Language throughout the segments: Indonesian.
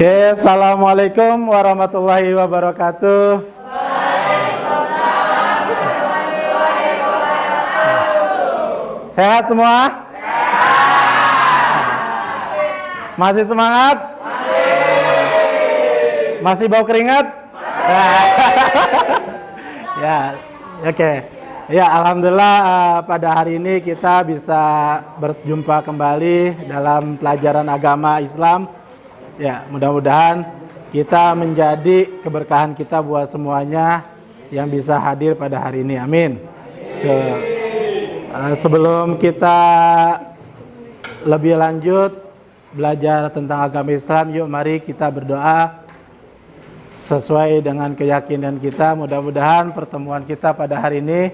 Oke, assalamualaikum warahmatullahi wabarakatuh. Sehat semua? Masih semangat? Masih bau keringat? Ya, oke. Ya, alhamdulillah pada hari ini kita bisa berjumpa kembali dalam pelajaran agama Islam. Ya, mudah-mudahan kita menjadi keberkahan kita buat semuanya yang bisa hadir pada hari ini. Amin. Sebelum kita lebih lanjut belajar tentang agama Islam, yuk mari kita berdoa sesuai dengan keyakinan kita. Mudah-mudahan pertemuan kita pada hari ini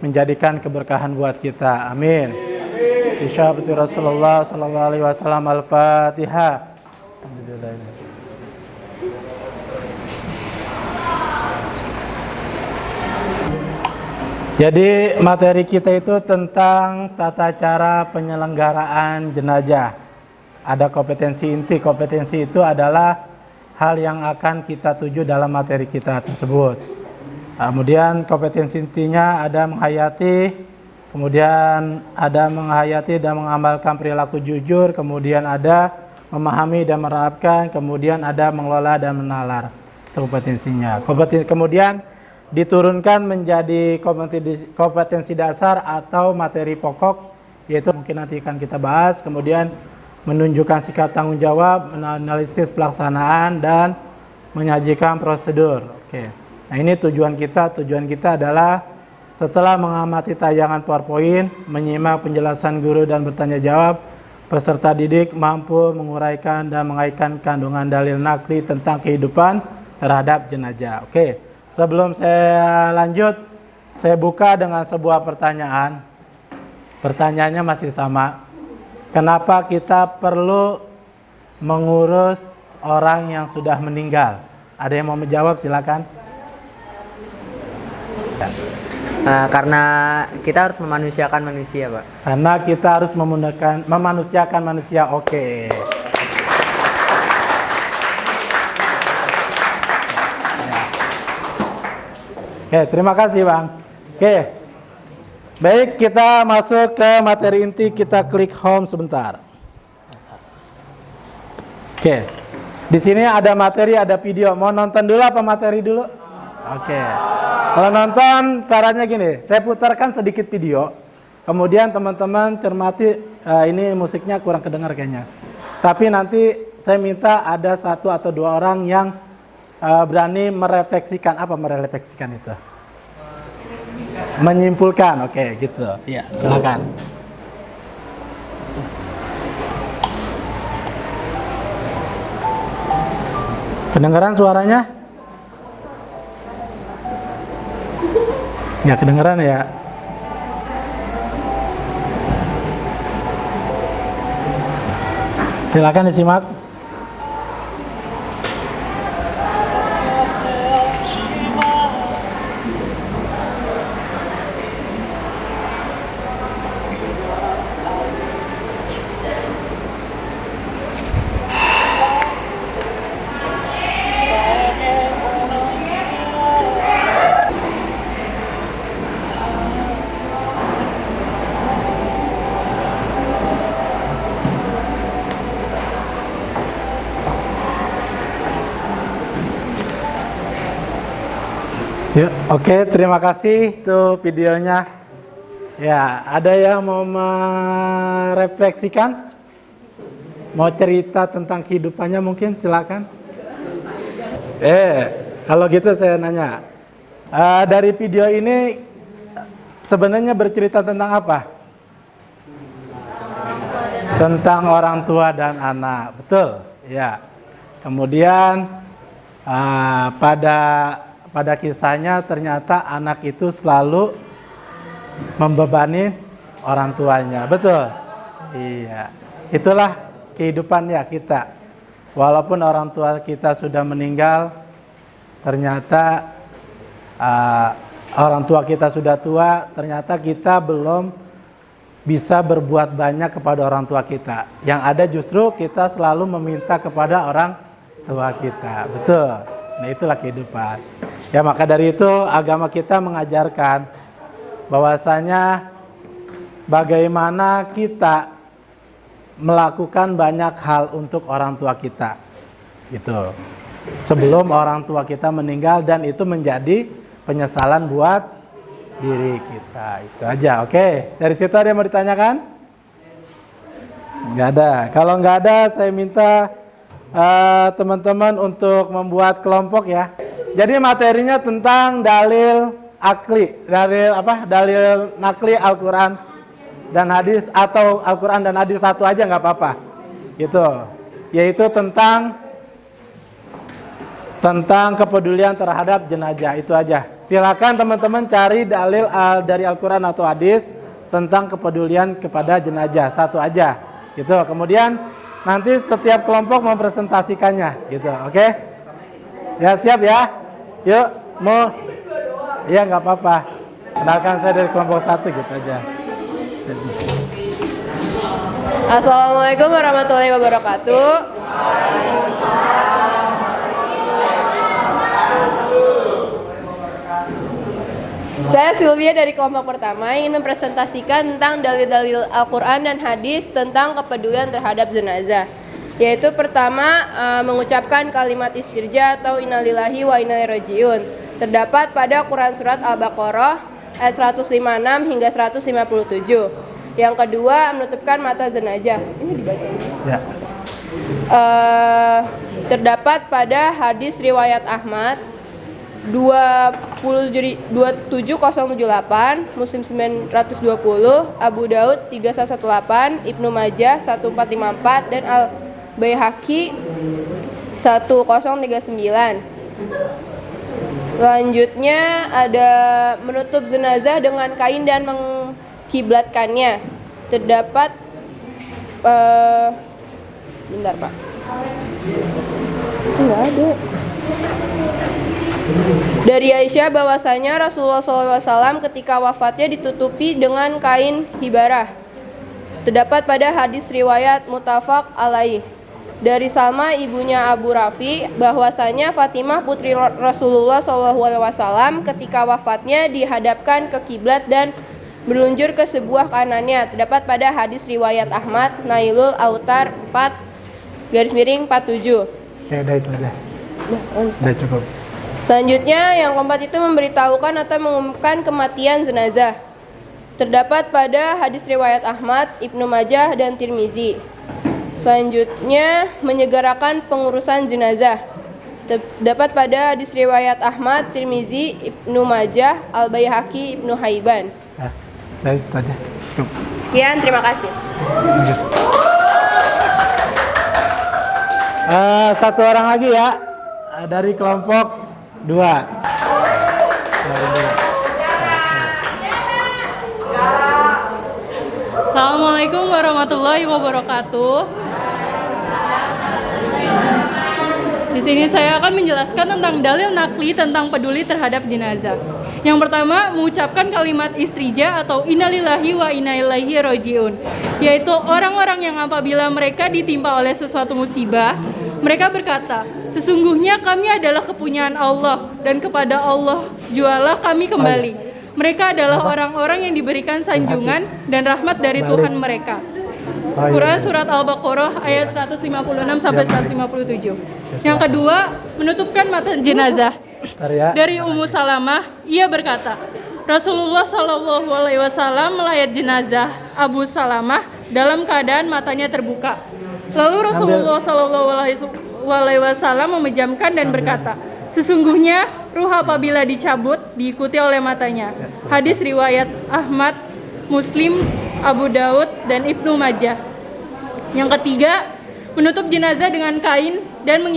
menjadikan keberkahan buat kita. Amin. Bismillahirrahmanirrahim. Rasulullah sallallahu alaihi wasallam. Al-Fatihah. Jadi materi kita itu tentang tata cara penyelenggaraan jenazah. Ada kompetensi inti. Kompetensi itu adalah hal yang akan kita tuju dalam materi kita tersebut. Kemudian kompetensi intinya ada menghayati, kemudian ada menghayati dan mengamalkan perilaku jujur, kemudian ada memahami dan menerapkan, kemudian ada mengelola dan menalar. Itu kompetensinya. Kemudian diturunkan menjadi kompetensi dasar atau materi pokok, yaitu mungkin nanti akan kita bahas. Kemudian menunjukkan sikap tanggung jawab, menganalisis pelaksanaan, dan menyajikan prosedur. Oke. Nah, ini tujuan kita. Tujuan kita adalah setelah mengamati tayangan PowerPoint, menyimak penjelasan guru dan bertanya jawab, peserta didik mampu menguraikan dan mengaitkan kandungan dalil nakli tentang kehidupan terhadap jenazah. Oke. Sebelum saya lanjut, saya buka dengan sebuah pertanyaan. Pertanyaannya masih sama. Kenapa kita perlu mengurus orang yang sudah meninggal? Ada yang mau menjawab? Silakan. Karena kita harus memanusiakan manusia, Pak. Karena kita harus memanusiakan manusia. Oke. Oke, terima kasih, Bang. Oke. Baik, kita masuk ke materi inti. Kita klik home sebentar. Oke. Di sini ada materi, ada video. Mau nonton dulu apa materi dulu? Oke. Kalau nonton caranya gini, saya putarkan sedikit video. Kemudian teman-teman cermati, ini musiknya kurang kedengar kayaknya. Tapi nanti saya minta ada satu atau dua orang yang berani merefleksikan. Apa merefleksikan itu? Menyimpulkan, oke, gitu. Ya, silakan. Kedengaran suaranya? Ya, kedengaran ya. Silakan disimak. Ya, oke, terima kasih tuh videonya. Ya, ada yang mau merefleksikan? Mau cerita tentang kehidupannya mungkin, silakan. Kalau gitu saya nanya. Dari video ini sebenarnya bercerita tentang apa? Tentang orang tua dan anak, betul? Ya. Kemudian pada kisahnya ternyata anak itu selalu membebani orang tuanya, betul? Iya, itulah kehidupannya kita. Walaupun orang tua kita sudah meninggal, ternyata orang tua kita sudah tua, ternyata kita belum bisa berbuat banyak kepada orang tua kita. Yang ada justru kita selalu meminta kepada orang tua kita. Betul. Nah, itulah kehidupan. Ya, maka dari itu agama kita mengajarkan bahwasanya bagaimana kita melakukan banyak hal untuk orang tua kita. Gitu. Sebelum orang tua kita meninggal, dan itu menjadi penyesalan buat diri kita. Itu aja. Oke. Dari situ ada yang mau ditanyakan? Nggak ada. Kalau nggak ada, saya minta teman-teman untuk membuat kelompok ya. Jadi materinya tentang dalil akli, dalil nakli Al-Quran dan hadis, atau Al-Quran dan hadis satu aja nggak apa-apa. Gitu. Yaitu tentang kepedulian terhadap jenazah. Itu aja. Silakan teman-teman cari dalil dari Al-Quran atau hadis tentang kepedulian kepada jenazah, satu aja. Gitu. Kemudian nanti setiap kelompok mempresentasikannya, gitu, oke? Ya, siap ya? Yuk, mau? Iya, nggak apa-apa. Kenalkan, saya dari kelompok 1, gitu aja. Assalamualaikum warahmatullahi wabarakatuh. Saya Sylvia dari kelompok pertama ingin mempresentasikan tentang dalil-dalil Al-Quran dan hadis tentang kepedulian terhadap jenazah. Yaitu pertama, mengucapkan kalimat istirja atau innalillahi wa inna ilaihi rajiun. Terdapat pada Quran Surat Al-Baqarah ayat 156 hingga 157. Yang kedua, menutupkan mata jenazah. Ini dibaca. Ya. Terdapat pada hadis riwayat Ahmad 27078, Muslim 920, Abu Daud 3118, Ibnu Majah 1454 dan Al-Baihaqi 1039. Selanjutnya ada menutup jenazah dengan kain dan mengkiblatkannya. Terdapat bentar Pak. Enggak ada. Dari Aisyah bahwasanya Rasulullah SAW ketika wafatnya ditutupi dengan kain hibarah. Terdapat pada hadis riwayat muttafaq alaih. Dari Salma ibunya Abu Rafi bahwasanya Fatimah putri Rasulullah SAW ketika wafatnya dihadapkan ke kiblat dan meluncur ke sebuah kanannya. Terdapat pada hadis riwayat Ahmad Nailul Autar 4-47. Ya, udah itu aja. Udah cukup. Selanjutnya, yang keempat itu memberitahukan atau mengumumkan kematian jenazah. Terdapat pada hadis riwayat Ahmad, Ibnu Majah, dan Tirmizi. Selanjutnya, menyegerakan pengurusan jenazah. Terdapat pada hadis riwayat Ahmad, Tirmizi, Ibnu Majah, Al-Baihaqi, Ibnu Haiban. Ya, udah itu aja. Cukup. Sekian, terima kasih. Satu orang lagi ya, dari kelompok 2. Assalamualaikum warahmatullahi wabarakatuh. Di sini saya akan menjelaskan tentang dalil nakli tentang peduli terhadap jenazah. Yang pertama, mengucapkan kalimat istirja atau innalillahi wa inna ilaihi rajiun, yaitu orang-orang yang apabila mereka ditimpa oleh sesuatu musibah, mereka berkata, sesungguhnya kami adalah kepunyaan Allah dan kepada Allah jualah kami kembali. Mereka adalah orang-orang yang diberikan sanjungan dan rahmat dari Tuhan mereka. Quran Surat Al-Baqarah ayat 156 sampai 157. Yang kedua, menutupkan mata jenazah. Dari Ummu Salamah, ia berkata, Rasulullah Shallallahu Alaihi Wasallam melayat jenazah Abu Salamah dalam keadaan matanya terbuka. Lalu Rasulullah Shallallahu Alaihi Wasallam memejamkan dan berkata, sesungguhnya ruh apabila dicabut diikuti oleh matanya. Hadis riwayat Ahmad, Muslim, Abu Daud, dan Ibnu Majah. Yang ketiga, menutup jenazah dengan kain dan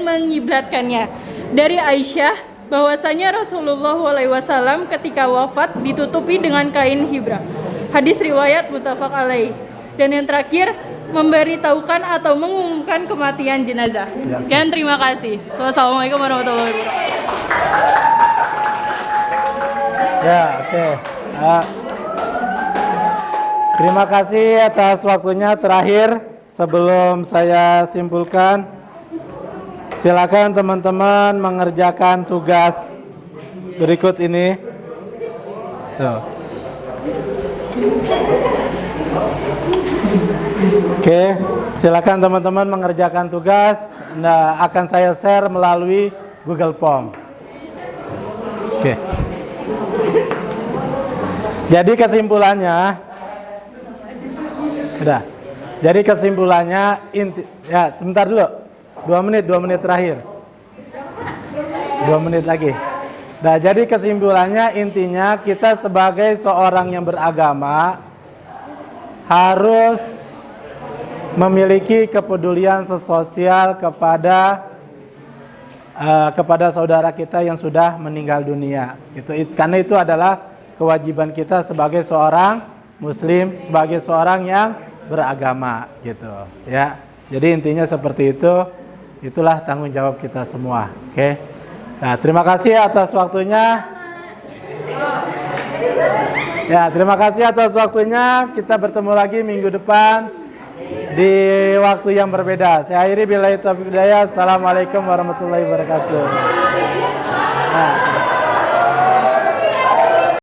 mengiblatkannya. Dari Aisyah bahwasanya Rasulullah SAW ketika wafat ditutupi dengan kain hibra. Hadis riwayat muttafaq alaih. Dan yang terakhir, memberitahukan atau mengumumkan kematian jenazah. Sekian, terima kasih. Wassalamualaikum warahmatullahi wabarakatuh. Ya, oke. Terima kasih atas waktunya. Terakhir, sebelum saya simpulkan, silakan teman-teman mengerjakan tugas berikut ini. Tuh. Oke, silakan teman-teman mengerjakan tugas. Nah, akan saya share melalui Google Form. Oke. Jadi kesimpulannya, udah. Jadi kesimpulannya, ya sebentar dulu, 2 menit terakhir, 2 menit lagi. Nah, jadi kesimpulannya intinya kita sebagai seorang yang beragama harus memiliki kepedulian sosial kepada saudara kita yang sudah meninggal dunia. Karena itu adalah kewajiban kita sebagai seorang Muslim, sebagai seorang yang beragama, gitu. Ya, jadi intinya seperti itu. Itulah tanggung jawab kita semua. Oke. Nah, terima kasih atas waktunya. Ya, terima kasih atas waktunya. Kita bertemu lagi minggu depan di waktu yang berbeda. Saya akhiri billahi taufiq hidayah. Assalamualaikum warahmatullahi wabarakatuh. Nah.